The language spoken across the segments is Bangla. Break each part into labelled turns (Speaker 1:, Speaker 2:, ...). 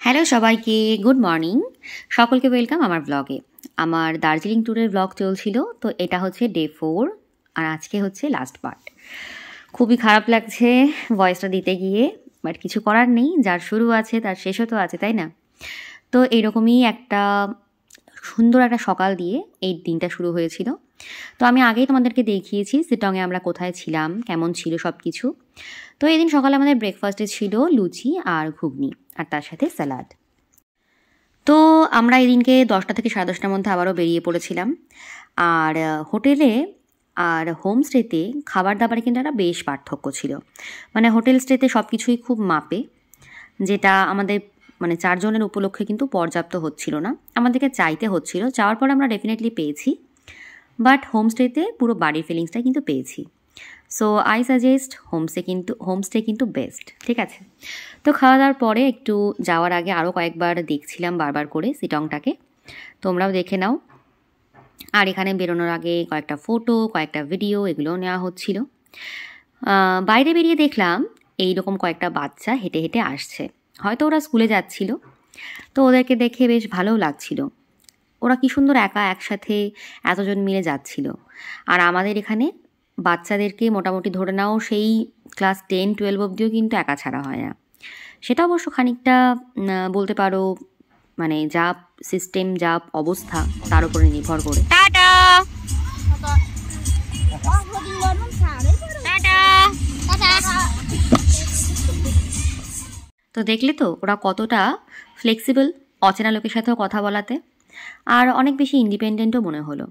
Speaker 1: হ্যালো সবাইকে, গুড মর্নিং। সকলকে ওয়েলকাম আমার ব্লগে। আমার দার্জিলিং ট্যুরের ব্লগ চলছিল, তো এটা হচ্ছে ডে 4 আর আজকে হচ্ছে লাস্ট পার্ট। খুবই খারাপ লাগছে ভয়েসটা দিতে গিয়ে, বাট কিছু করার নেই, যার শুরু আছে তার শেষও তো আছে, তাই না? তো এইরকমই একটা সুন্দর একটা সকাল দিয়ে এই দিনটা শুরু হয়েছিল। তো আমি আগেই তোমাদেরকে দেখিয়েছি শিলংয়ে আমরা কোথায় ছিলাম, কেমন ছিল সব কিছু। তো এই দিন সকালে আমাদের ব্রেকফাস্টে ছিল লুচি আর ঘুগনি, আর তার সাথে স্যালাড। তো আমরা এই দিনকে 10টা থেকে 10:30টার মধ্যে আবারও বেরিয়ে পড়েছিলাম। আর হোটেলে আর হোমস্টেতে খাবার দাবারে কিন্তু একটা বেশ পার্থক্য ছিল। মানে হোটেল স্টেতে সব কিছুই খুব মাপে, যেটা আমাদের মানে 4 জনের উপলক্ষে কিন্তু পর্যাপ্ত হচ্ছিল না, আমাদেরকে চাইতে হচ্ছিল। চাওয়ার পর আমরা ডেফিনেটলি পেয়েছি, বাট হোমস্টেতে পুরো বাড়ির ফিলিংসটা কিন্তু পেয়েছি। সো আই সাজেস্ট হোমস্টে কিন্তু বেস্ট, ঠিক আছে? তো খাওয়া দাওয়ার পরে একটু যাওয়ার আগে আরও কয়েকবার দেখছিলাম বারবার করে শিলংটাকে, তোমরাও দেখে নাও। আর এখানে বেরোনোর আগে কয়েকটা ফটো, কয়েকটা ভিডিও এগুলোও নেওয়া হচ্ছিল। বাইরে বেরিয়ে দেখলাম এইরকম কয়েকটা বাচ্চা হেঁটে হেঁটে আসছে, হয়তো ওরা স্কুলে যাচ্ছিল। তো ওদেরকে দেখে বেশ ভালোও লাগছিল, ওরা কি সুন্দর একা একসাথে এতজন মিলে যাচ্ছিল। আর আমাদের এখানে বাচ্চাদেরকে মোটামুটি ধরে নাও সেই ক্লাস 10-12 অবধিও কিন্তু একা ছাড়া হয় না। সেটা অবশ্য খানিকটা বলতে পারো মানে যা সিস্টেম, যা অবস্থা তার উপরে নির্ভর করে। টাটা তো দেখলে তো ওরা কতটা ফ্লেক্সিবল অচেনা লোকের সাথেও কথা বলাতে, আর অনেক বেশি ইন্ডিপেন্ডেন্টও মনে হলো।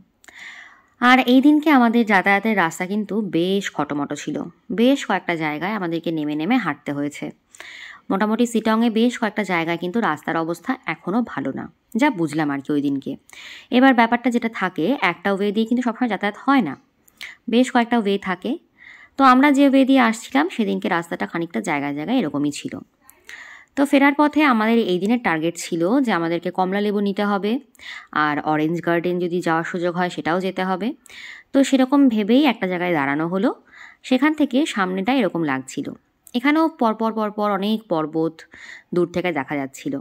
Speaker 1: আর এই দিনকে আমাদের যাতায়াতের রাস্তা কিন্তু বেশ খটোমটো ছিল, বেশ কয়েকটা জায়গায় আমাদেরকে নেমে নেমে হাঁটতে হয়েছে। মোটামুটি শিলংয়ে বেশ কয়েকটা জায়গায় কিন্তু রাস্তার অবস্থা এখনও ভালো না, যা বুঝলাম আর কি ওই দিনকে। এবার ব্যাপারটা যেটা থাকে, একটা ওয়ে দিয়ে কিন্তু সবসময় যাতায়াত হয় না, বেশ কয়েকটা ওয়ে থাকে। তো আমরা যে ওয়ে দিয়ে আসছিলাম সেদিনকে রাস্তাটা খানিকটা জায়গায় জায়গায় এরকমই ছিল। তো ফেরার পথে আমাদের এই দিনের টার্গেট ছিল যে আমাদেরকে কমলা লেবু নিতে হবে, আর অরেঞ্জ গার্ডেন যদি যাওয়ার সুযোগ হয় সেটাও যেতে হবে। তো সেরকম ভেবেই একটা জায়গায় দাঁড়ানো হলো। সেখান থেকে সামনেটা এরকম লাগছিল, এখানেও পরপর পরপর অনেক পর্বত দূর থেকে দেখা যাচ্ছিল।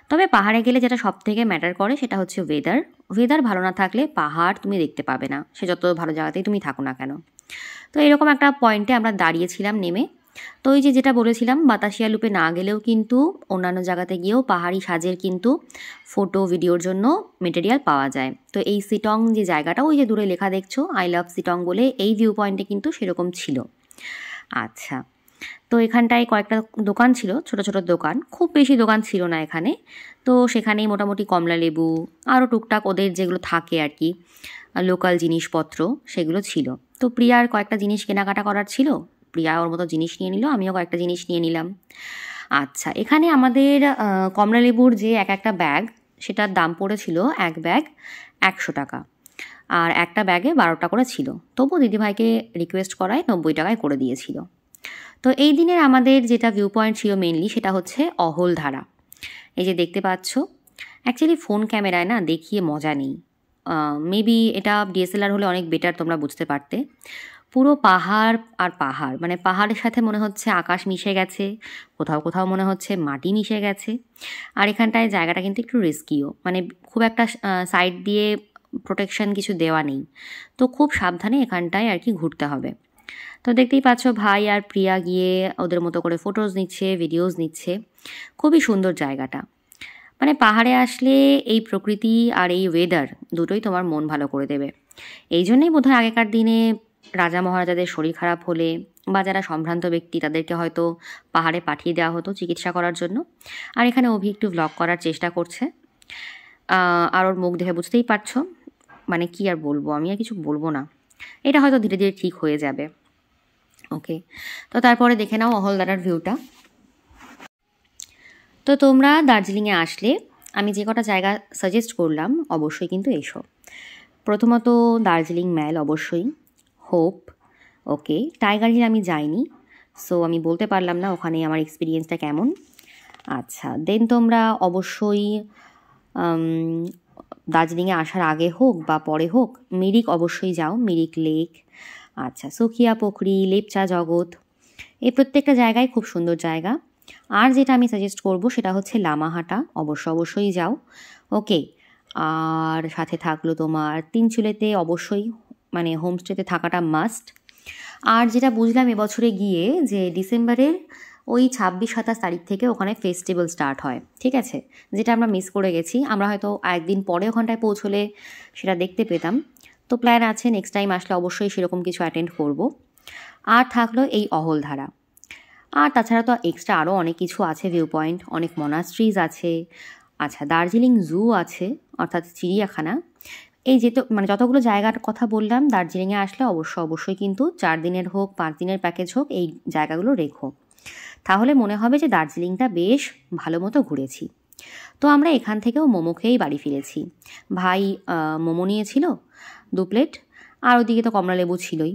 Speaker 1: তবে পাহাড়ে গেলে যেটা সব থেকে ম্যাটার করে সেটা হচ্ছে ওয়েদার ভালো না থাকলে পাহাড় তুমি দেখতে পাবে না, সে যত ভালো জায়গাতেই তুমি থাকো না কেন। তো এরকম একটা পয়েন্টে আমরা দাঁড়িয়েছিলাম নেমে। তো ওই যেটা বলেছিলাম, বাতাসিয়া লুপে না গেলেও কিন্তু অন্যান্য জায়গাতে গিয়েও পাহাড়ি সাজের কিন্তু ফটো ভিডিওর জন্য মেটেরিয়াল পাওয়া যায়। তো এই শিলং যে জায়গাটা, ওই যে দূরে লেখা দেখছো আই লাভ শিলং বলে, এই ভিউ পয়েন্টে কিন্তু সেরকম ছিল। আচ্ছা, তো এখানটায় কয়েকটা দোকান ছিল, ছোট ছোট দোকান, খুব বেশি দোকান ছিল না এখানে। তো সেখানেই মোটামুটি কমলা লেবু আরও টুকটাক ওদের যেগুলো থাকে আর কি লোকাল জিনিসপত্র সেগুলো ছিল। তো প্রিয়ার কয়েকটা জিনিস কেনাকাটা করার ছিল, প্রিয়া ওর মতো জিনিস নিয়ে নিল, আমিও কয়েকটা জিনিস নিয়ে নিলাম। আচ্ছা, এখানে আমাদের কমলা লেবুর যে একটা ব্যাগ, সেটার দাম পড়েছিল এক ব্যাগ 100 টাকা, আর একটা ব্যাগে 12টা করে ছিল। তবু দিদিভাইকে রিকোয়েস্ট করায় 90 টাকায় করে দিয়েছিল। তো এই দিনের আমাদের যেটা ভিউ পয়েন্ট ছিল মেনলি, সেটা হচ্ছে অহলধারা। এই যে দেখতে পাচ্ছ, অ্যাকচুয়ালি ফোন ক্যামেরায় না দেখিয়ে মজা নেই, মেবি এটা ডিএসএলআর হলে অনেক বেটার তোমরা বুঝতে পারতে। পুরো পাহাড় আর পাহাড়, মানে পাহাড়ের সাথে মনে হচ্ছে আকাশ মিশে গেছে, কোথাও কোথাও মনে হচ্ছে মাটি মিশে গেছে। আর এখানটায় জায়গাটা কিন্তু একটু রিস্কিও, মানে খুব একটা সাইড দিয়ে প্রোটেকশন কিছু দেওয়া নেই, তো খুব সাবধানে এখানটায় আর কি ঘুরতে হবে। তো দেখতেই পাচ্ছ ভাই আর প্রিয়া গিয়ে ওদের মতো করে ফটোজ নিচ্ছে, ভিডিওস নিচ্ছে। খুবই সুন্দর জায়গাটা, মানে পাহাড়ে আসলে এই প্রকৃতি আর এই ওয়েদার দুটোই তোমার মন ভালো করে দেবে। এই জন্যই বোধহয় আগেকার দিনে রাজা মহারাজাদের শরীর খারাপ হলে বা যারা সম্ভ্রান্ত ব্যক্তি তাদেরকে হয়তো পাহাড়ে পাঠিয়ে দেওয়া হতো চিকিৎসা করার জন্য। আর এখানে অভি একটু ব্লগ করার চেষ্টা করছে, আর ওর মুখ দেখে বুঝতেই পারছো, মানে কি আর বলবো, আমি আর কিছু বলবো না, এটা হয়তো ধীরে ধীরে ঠিক হয়ে যাবে। ওকে, তো তারপরে দেখে নাও অহলদারার ভিউটা। তো তোমরা দার্জিলিংয়ে আসলে আমি যে কটা জায়গা সাজেস্ট করলাম অবশ্যই কিন্তু এসো। প্রথমত দার্জিলিং ম্যাল অবশ্যই, হোপ, ওকে। টাইগার হিল আমি যাইনি, সো আমি বলতে পারলাম না ওখানে আমার এক্সপিরিয়েন্সটা কেমন। আচ্ছা, দেন তোমরা অবশ্যই দার্জিলিংয়ে আসার আগে হোক বা পরে হোক মিরিক অবশ্যই যাও, মিরিক লেক, আচ্ছা সুখিয়া পুকুরি, লেপচা জগৎ, এই প্রত্যেকটা জায়গায় খুব সুন্দর জায়গা। আর যেটা আমি সাজেস্ট করব সেটা হচ্ছে লামাহাটা, অবশ্যই যাও। ওকে, আর সাথে থাকলো তোমার তিনচুলেতে অবশ্যই মানে হোমস্টেতে থাকাটা মাস্ট। আর যেটা বুঝলাম এবছরে গিয়ে যে ডিসেম্বরের ওই 26-27 তারিখ থেকে ওখানে ফেস্টিভ্যাল স্টার্ট হয়, ঠিক আছে, যেটা আমরা মিস করে গেছি। আমরা হয়তো একদিন পরে ওখানটায় পৌঁছলে সেটা দেখতে পেতাম। তো প্ল্যান আছে নেক্সট টাইম আসলে অবশ্যই সেরকম কিছু অ্যাটেন্ড করব। আর থাকলো এই অহলধারা। আর তাছাড়া তো এক্সট্রা আরও অনেক কিছু আছে, ভিউ পয়েন্ট, অনেক মনাস্ট্রিজ আছে। আচ্ছা, দার্জিলিং জু আছে, অর্থাৎ চিড়িয়াখানা। এই যে তো মানে যতগুলো জায়গার কথা বললাম, দার্জিলিংয়ে আসলে অবশ্যই কিন্তু 4 দিনের হোক 5 দিনের প্যাকেজ হোক এই জায়গাগুলো রেখো, তাহলে মনে হবে যে দার্জিলিংটা বেশ ভালো মতো ঘুরেছি। তো আমরা এখান থেকেও মোমো খেয়েই বাড়ি ফিরেছি। ভাই মোমো নিয়েছিল 2 প্লেট, আর ওদিকে তো কমলালেবু ছিলই।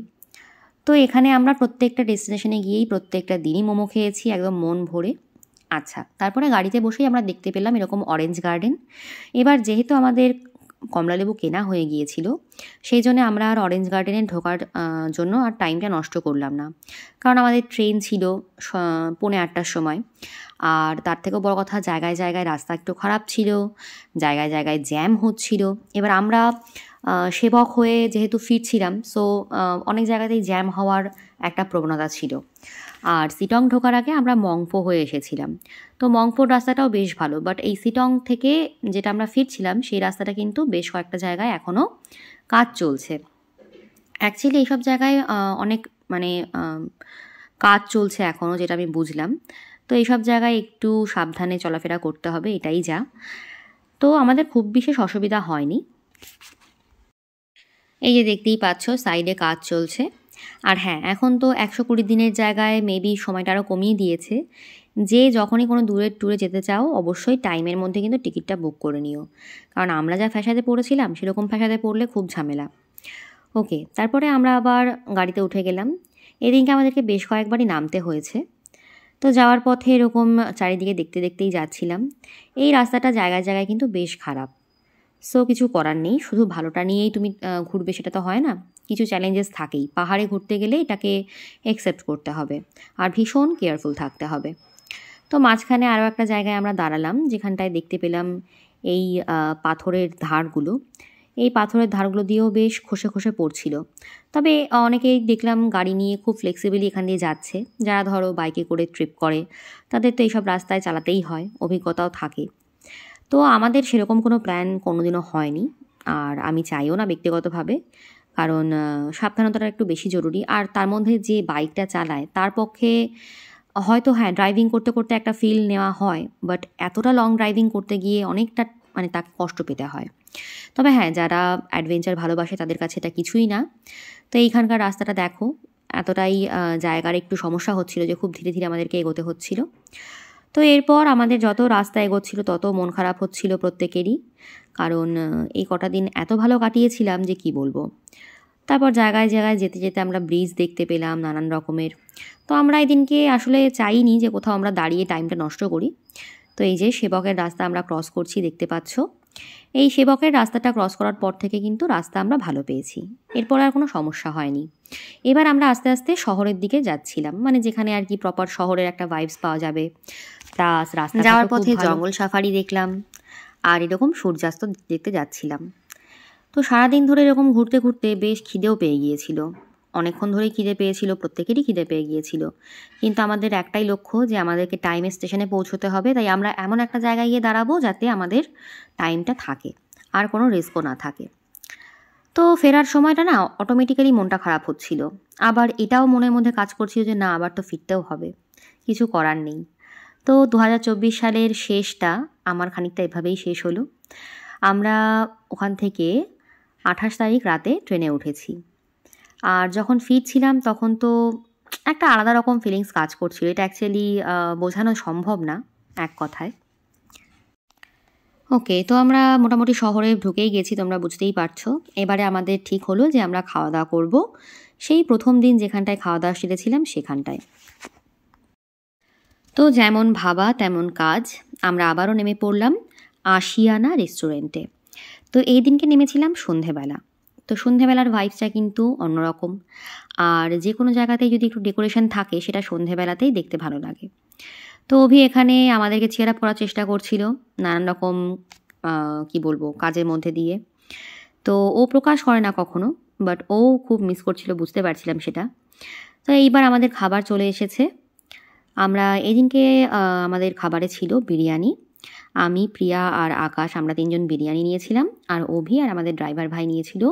Speaker 1: তো এখানে আমরা প্রত্যেকটা ডেস্টিনেশনে গিয়েই প্রত্যেকটা দিনই মোমো খেয়েছি একদম মন ভরে। আচ্ছা, তারপরে গাড়িতে বসেই আমরা দেখতে পেলাম এরকম অরেঞ্জ গার্ডেন। এবার যেহেতু আমাদের কমলালেবু কেনা হয়ে গিয়েছিল, সেই জন্য আমরা আর অরেঞ্জ গার্ডেনে ঢোকার জন্য আর টাইমটা নষ্ট করলাম না, কারণ আমাদের ট্রেন ছিল 8:45 সময়। আর তার থেকেও বড় কথা, জায়গায় জায়গায় রাস্তা একটু খারাপ ছিল, জায়গায় জায়গায় জ্যাম হচ্ছিল। এবার আমরা সেবক হয়ে যেহেতু ফিরছিলাম, সো অনেক জায়গাতেই জ্যাম হওয়ার একটা প্রবণতা ছিল। আর সিটং ঢোকার আগে আমরা মংপো হয়ে এসেছিলাম। তো মংপোর রাস্তাটাও বেশ ভালো, বাট এই সিটং থেকে যেটা আমরা ফিরছিলাম সেই রাস্তাটা কিন্তু বেশ কয়েকটা জায়গায় এখনও কাজ চলছে। অ্যাকচুয়ালি এইসব জায়গায় অনেক মানে কাজ চলছে এখনও, যেটা আমি বুঝলাম। তো এইসব জায়গায় একটু সাবধানে চলাফেরা করতে হবে, এটাই যা। তো আমাদের খুব বিশেষ অসুবিধা হয়নি। এই যে দেখতেই পাচ্ছ সাইডে কাজ চলছে। আর হ্যাঁ, এখন তো 120 দিনের জায়গায় মেবি সময়টা আরও কমিয়ে দিয়েছে, যে যখনই কোনো দূরের ট্যুরে যেতে চাও অবশ্যই টাইমের মধ্যে কিন্তু টিকিটটা বুক করে নিও, কারণ আমরা যা ফ্যাসাদে পড়েছিলাম সেরকম ফ্যাসাদে পড়লে খুব ঝামেলা। ওকে, তারপরে আমরা আবার গাড়িতে উঠে গেলাম। এদিনকে আমাদেরকে বেশ কয়েকবারই নামতে হয়েছে। তো যাওয়ার পথে এরকম চারিদিকে দেখতে দেখতেই যাচ্ছিলাম। এই রাস্তাটা জায়গায় জায়গায় কিন্তু বেশ খারাপ, সো কিছু করার নেই, শুধু ভালোটা নিয়েই তুমি ঘুরবে সেটা তো হয় না, কিছু চ্যালেঞ্জেস থাকেই। পাহাড়ে ঘুরতে গেলে এটাকে অ্যাকসেপ্ট করতে হবে আর ভীষণ কেয়ারফুল থাকতে হবে। তো মাঝখানে আরও একটা জায়গায় আমরা দাঁড়ালাম, যেখানটায় দেখতে পেলাম এই পাথরের ধারগুলো। এই পাথরের ধারগুলো দিয়েও বেশ খসে খসে পড়ছিল। তবে অনেকেই দেখলাম গাড়ি নিয়ে খুব ফ্লেক্সিবলি এখান দিয়ে যাচ্ছে, যারা ধরো বাইকে করে ট্রিপ করে তাদের তো এইসব রাস্তায় চালাতেই হয়, অভিজ্ঞতাও থাকে। তো আমাদের সেরকম কোনো প্ল্যান কোনোদিনও হয়নি, আর আমি চাইও না ব্যক্তিগতভাবে, কারণ সাবধানতাটা একটু বেশি জরুরি। আর তার মধ্যে যে বাইকটা চালায় তার পক্ষে হয়তো হ্যাঁ ড্রাইভিং করতে করতে একটা ফিল নেওয়া হয়, বাট এতটা লং ড্রাইভিং করতে গিয়ে অনেকটা মানে তাকে কষ্ট পেতে হয়। তবে হ্যাঁ, যারা অ্যাডভেঞ্চার ভালোবাসে তাদের কাছে এটা কিছুই না। তো এইখানকার রাস্তাটা দেখো, এতটাই জায়গার একটু সমস্যা হচ্ছিল যে খুব ধীরে ধীরে আমাদেরকে এগোতে হচ্ছিল। তো এরপর আমাদের যত রাস্তা এগোচ্ছিল তত মন খারাপ হচ্ছিল প্রত্যেকেরই, কারণ এই কটা দিন এত ভালো কাটিয়েছিলাম যে কি বলবো। তারপর জায়গায় জায়গায় যেতে যেতে আমরা ব্রিজ দেখতে পেলাম নানান রকমের। তো আমরা এই দিনকে আসলে চাইনি যে কোথাও আমরা দাঁড়িয়ে টাইমটা নষ্ট করি। তো এই যে সেবকের রাস্তা আমরা ক্রস করছি, দেখতে পাচ্ছ। এই সেবকের রাস্তাটা ক্রস করার পর থেকে কিন্তু রাস্তা আমরা ভালো পেয়েছি, এরপর আর কোনো সমস্যা হয়নি। এবার আমরা আস্তে আস্তে শহরের দিকে যাচ্ছিলাম, মানে যেখানে আর কি প্রপার শহরের একটা ভাইবস পাওয়া যাবে। প্লাস রাস্তা যাওয়ার পথে জঙ্গল সাফারি দেখলাম, আর এরকম সূর্যাস্ত দেখতে যাচ্ছিলাম। তো সারাদিন ধরে এরকম ঘুরতে ঘুরতে বেশ খিদেও পেয়ে গিয়েছিল, অনেকক্ষণ ধরেই খিদে পেয়েছিল, প্রত্যেকেরই খিদে পেয়ে গিয়েছিল। কিন্তু আমাদের একটাই লক্ষ্য যে আমাদেরকে টাইমে স্টেশনে পৌঁছতে হবে, তাই আমরা এমন একটা জায়গায় গিয়ে দাঁড়াবো যাতে আমাদের টাইমটা থাকে আর কোনো রিস্কও না থাকে। তো ফেরার সময়টা না অটোমেটিক্যালি মনটা খারাপ হচ্ছিল, আবার এটাও মনের মধ্যে কাজ করছিল যে না আবার তো ফিরতেও হবে, কিছু করার নেই। তো 2024 সালের শেষটা আমার খানিকটা এভাবেই শেষ হলো। আমরা ওখান থেকে 28 তারিখ রাতে ট্রেনে উঠেছি, আর যখন ফিরছিলাম তখন তো একটা আলাদা রকম ফিলিংস কাজ করছিল। এটা অ্যাকচুয়ালি বোঝানো সম্ভব না এক কথায়। ওকে, তো আমরা মোটামুটি শহরে ঢুকেই গেছি, তোমরা বুঝতেই পারছো। এবারে আমাদের ঠিক হলো যে আমরা খাওয়া দাওয়া করবো সেই প্রথম দিন যেখানটায় খাওয়া দাওয়া সেরেছিলাম সেখানটায়। তো যেমন ভাবা তেমন কাজ, আমরা আবারও নেমে পড়লাম আশিয়ানা রেস্টুরেন্টে। তো এই দিনকে নেমেছিলাম সন্ধেবেলা। তো সন্ধেবেলার ভাইবসটা কিন্তু অন্যরকম, আর যে কোনো জায়গাতেই যদি একটু ডেকোরেশন থাকে সেটা সন্ধেবেলাতেই দেখতে ভালো লাগে। তো অভি এখানে আমাদেরকে চেয়ার আপ করার চেষ্টা করছিল নানান রকম কি বলবো কাজের মধ্যে দিয়ে। তো ও প্রকাশ করে না কখনো, বাট ও খুব মিস করছিল, বুঝতে পারছিলাম সেটা। তো এইবার আমাদের খাবার চলে এসেছে। আমরা এদিনকে আমাদের খাবারে ছিল বিরিয়ানি। আমি, প্রিয়া আর আকাশ আমরা 3 জন বিরিয়ানি নিয়েছিলাম। আর অভি আর আমাদের ড্রাইভার ভাই নিয়েছিল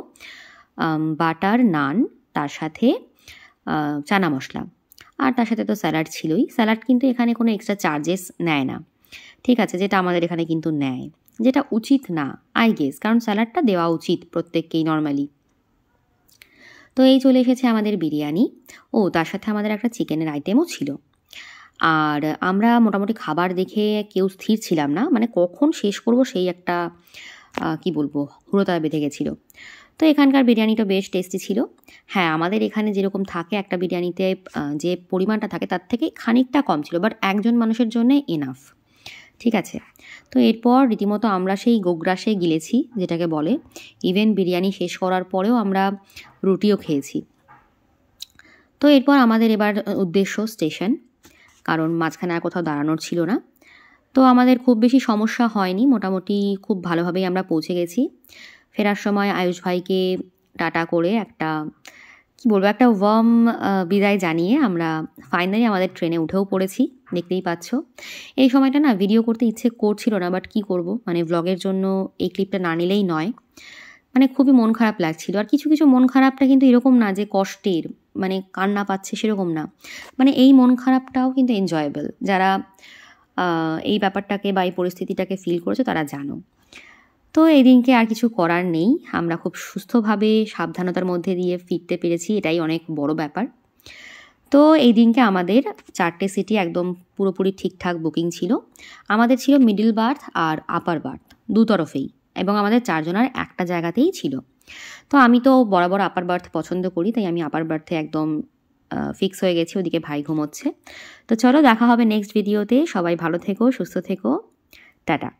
Speaker 1: বাটার নান, তার সাথে চানা মশলা, আর তার সাথে তো স্যালাড ছিলই। স্যালাড কিন্তু এখানে কোনো এক্সট্রা চার্জেস নেয় না, ঠিক আছে, যেটা আমাদের এখানে কিন্তু নেয়, যেটা উচিত না আই গেস, কারণ স্যালাডটা দেওয়া উচিত প্রত্যেককেই নর্মালি। তো এই চলে এসেছে আমাদের বিরিয়ানি। ও তার সাথে আমাদের একটা চিকেনের আইটেমও ছিল। আর আমরা মোটামুটি খাবার দেখে কেউ স্থির ছিলাম না, মানে কখন শেষ করব সেই একটা কি বলবো হুড়োতাড়া বেঁধে গেছিলো। তো এখানকার বিরিয়ানিটা বেশ টেস্টি ছিল। হ্যাঁ, আমাদের এখানে যেরকম থাকে একটা বিরিয়ানিতে যে পরিমাণটা থাকে তার থেকে খানিকটা কম ছিল, বাট একজন মানুষের জন্য এনাফ, ঠিক আছে। তো এরপর রীতিমতো আমরা সেই গোগ্রাসে গিলেছি যেটাকে বলে। ইভেন বিরিয়ানি শেষ করার পরেও আমরা রুটিও খেয়েছি। তো এরপর আমাদের এবার উদ্দেশ্য স্টেশন, কারণ মাঝখানে আর কোথাও দাঁড়ানোর ছিল না। তো আমাদের খুব বেশি সমস্যা হয়নি, মোটামুটি খুব ভালোভাবেই আমরা পৌঁছে গেছি। ফেরার সময় আয়ুষ ভাইকে টাটা করে একটা কি বলবো একটা ওয়ার্ম বিদায় জানিয়ে আমরা ফাইনালি আমাদের ট্রেনে উঠেও পড়েছি, দেখতেই পাচ্ছ। এই সময়টা না ভিডিও করতে ইচ্ছে করছিল না, বাট কি করব, মানে ব্লগের জন্য এই ক্লিপটা না নিলেই নয়। মানে খুবই মন খারাপ লাগছিল। আর কিছু কিছু মন খারাপটা কিন্তু এরকম না যে কষ্টের, মানে কান্না পাচ্ছে সেরকম না, মানে এই মন খারাপটাও কিন্তু এনজয়েবল। যারা এই ব্যাপারটাকে বা এই পরিস্থিতিটাকে ফিল করেছে তারা জানো। তো এই দিনকে আর কিছু করার নেই, আমরা খুব সুস্থভাবে সাবধানতার মধ্যে দিয়ে ফিরতে পেরেছি, এটাই অনেক বড় ব্যাপার। তো এই দিনকে আমাদের 4টে সিটি একদম পুরোপুরি ঠিকঠাক বুকিং ছিল। আমাদের ছিল মিডল বার্থ আর আপার বার্থ দুতরফেই, এবং আমাদের 4 জনের একটা জায়গাতেই ছিল। তো আমি তো বরাবর আপার বার্থ পছন্দ করি, তাই আমি আপার বার্থে একদম ফিক্স হয়ে গেছি, ওদিকে ভাই ঘুমোচ্ছে। তো চলো দেখা হবে নেক্সট ভিডিওতে, সবাই ভালো থেকো, সুস্থ থেকো, টাটা।